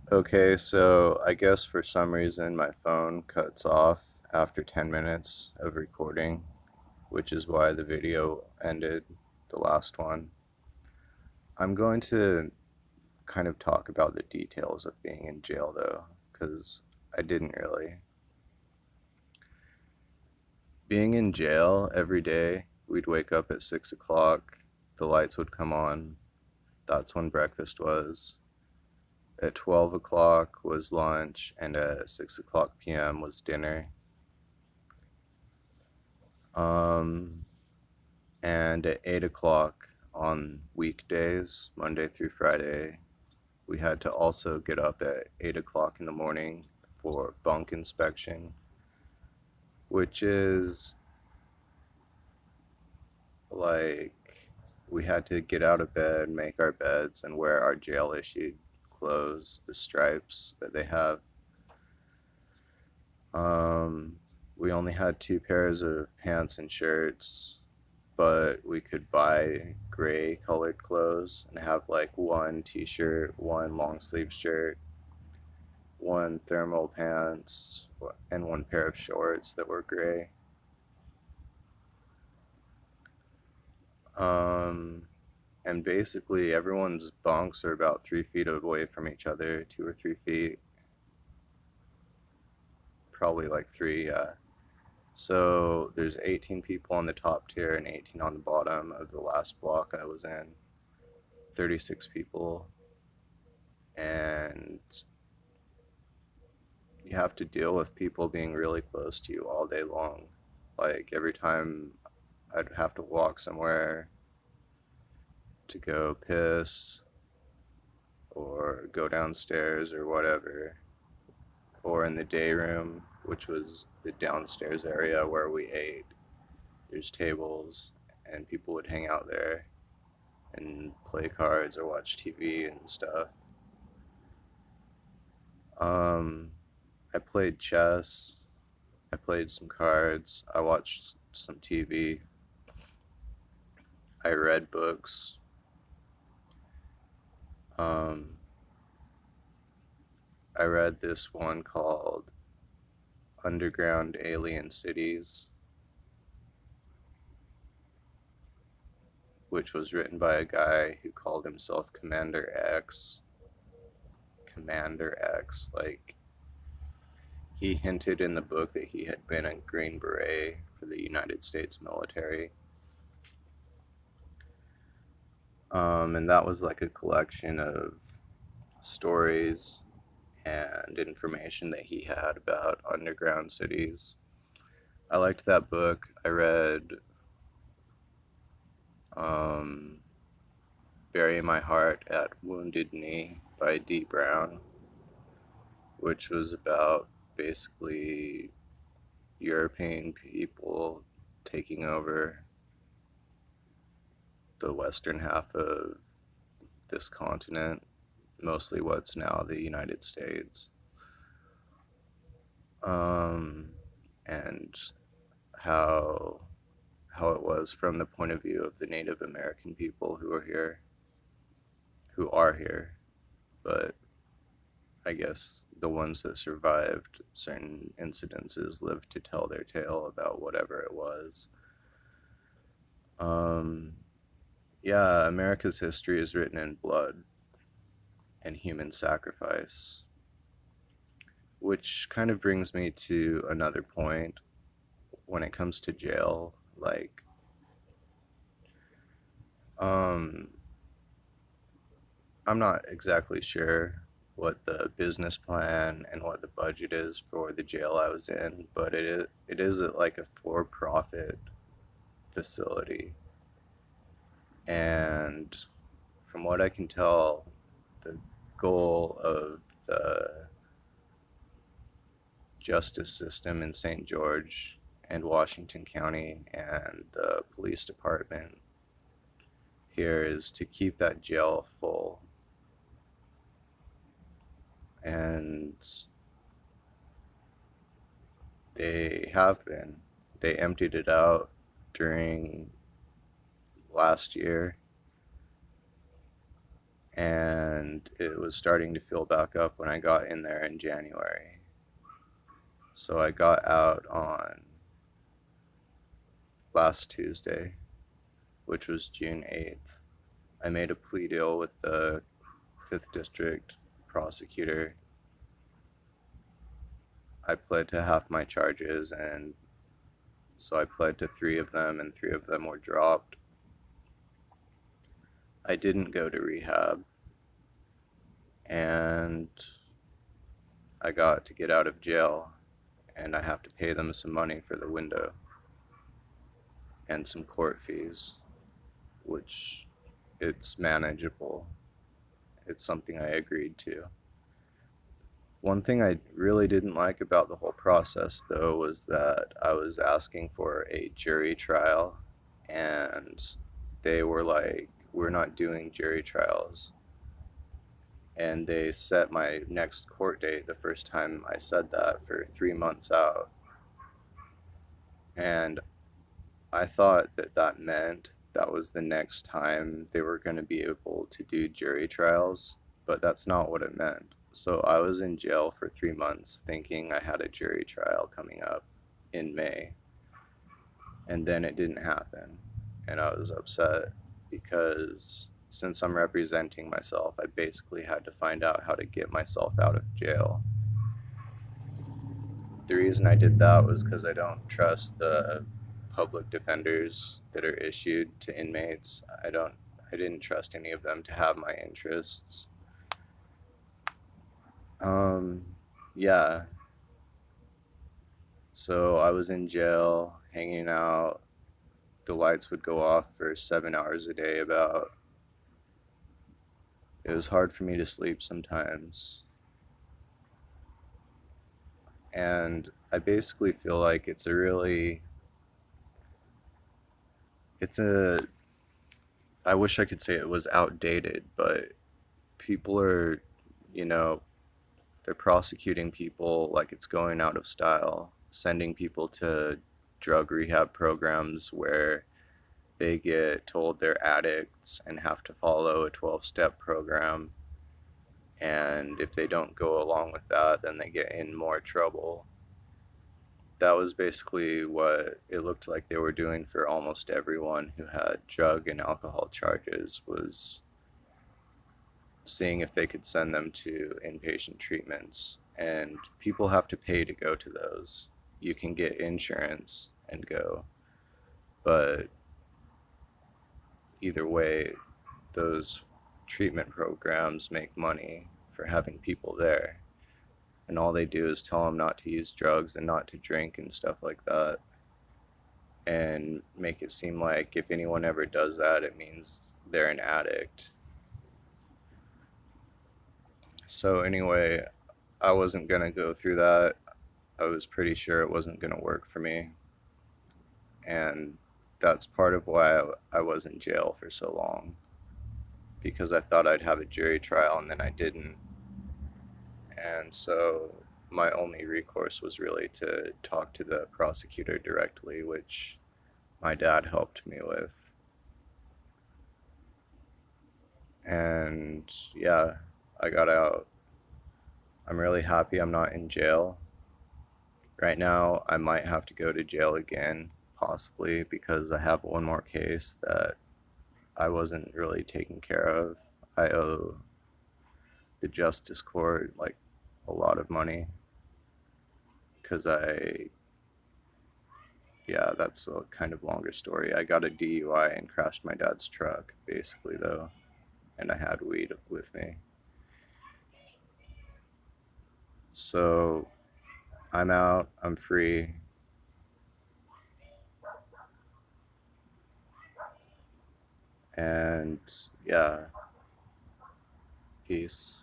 Okay, so I guess for some reason my phone cuts off after 10 minutes of recording, which is why the video ended, the last one. I'm going to kind of talk about the details of being in jail though, because I didn't really. Being in jail every day, we'd wake up at 6 o'clock, the lights would come on, that's when breakfast was. At 12 o'clock was lunch, and at 6 o'clock p.m. was dinner. Um, and at 8 o'clock on weekdays, Monday through Friday, we had to also get up at 8 o'clock in the morning for bunk inspection, which is like we had to get out of bed, make our beds, and wear our jail issued clothes, the stripes that they have. Um, we only had two pairs of pants and shirts, but we could buy gray colored clothes and have like one t-shirt, one long sleeve shirt, one thermal pants, and one pair of shorts that were gray. Um, and basically everyone's bunks are about 3 feet away from each other, 2 or 3 feet, probably like three. So there's 18 people on the top tier and 18 on the bottom of the last block I was in. 36 people, and you have to deal with people being really close to you all day long. Like every time I'd have to walk somewhere to go piss or go downstairs or whatever, or in the day room, which was the downstairs area where we ate. There's tables, and people would hang out there and play cards or watch TV and stuff. Um, I played chess. I played some cards. I watched some TV. I read books. Um, I read this one called Underground Alien Cities, which was written by a guy who called himself Commander X. Commander X. Like, he hinted in the book that he had been a Green Beret for the United States military. And that was like a collection of stories and information that he had about underground cities. I liked that book. I read um, Bury My Heart at Wounded Knee by Dee Brown, which was about basically European people taking over the western half of this continent, mostly what's now the United States. Um, and how how it was from the point of view of the Native American people who are here, but I guess the ones that survived certain incidences lived to tell their tale about whatever it was. Um, yeah, America's history is written in blood and human sacrifice, which kind of brings me to another point when it comes to jail. Like, um, I'm not exactly sure what the business plan and what the budget is for the jail I was in, but it is like a for-profit facility, and from what I can tell, the goal of the justice system in St. George and Washington County and the police department here is to keep that jail full. And they have been. They emptied it out during last year, and it was starting to fill back up when I got in there in January. So I got out on last Tuesday, which was June 8th. I made a plea deal with the 5th District prosecutor. I pled to half my charges, and so I pled to 3 of them, and 3 of them were dropped. I didn't go to rehab, and I got to get out of jail, and I have to pay them some money for the window and some court fees, which it's manageable. It's something I agreed to. One thing I really didn't like about the whole process, though, was that I was asking for a jury trial, and they were like, "We're not doing jury trials." And they set my next court date the first time I said that for 3 months out. And I thought that that meant that was the next time they were going to be able to do jury trials, but that's not what it meant. So I was in jail for 3 months thinking I had a jury trial coming up in May, and then it didn't happen. And I was upset because since I'm representing myself, I basically had to find out how to get myself out of jail. The reason I did that was because I don't trust the public defenders that are issued to inmates. I didn't trust any of them to have my interests. Yeah. So I was in jail, hanging out. The lights would go off for 7 hours a day about. It was hard for me to sleep sometimes. And I basically feel like it's a, I wish I could say it was outdated, but people are, you know, they're prosecuting people like it's going out of style, sending people to drug rehab programs where they get told they're addicts and have to follow a 12-step program. And if they don't go along with that, then they get in more trouble. That was basically what it looked like they were doing for almost everyone who had drug and alcohol charges, was seeing if they could send them to inpatient treatments. And people have to pay to go to those. You can get insurance and go, but either way, those treatment programs make money for having people there. And all they do is tell them not to use drugs and not to drink and stuff like that. And make it seem like if anyone ever does that, it means they're an addict. So, anyway, I wasn't going to go through that. I was pretty sure it wasn't going to work for me. And that's part of why I was in jail for so long. Because I thought I'd have a jury trial and then I didn't. And so my only recourse was really to talk to the prosecutor directly, which my dad helped me with. And yeah, I got out. I'm really happy I'm not in jail. Right now, I might have to go to jail again, possibly, because I have one more case that I wasn't really taking care of. I owe the Justice Court like a lot of money because yeah, that's a kind of longer story. I got a DUI and crashed my dad's truck, basically, though, and I had weed with me. So I'm out, I'm free, and yeah, peace.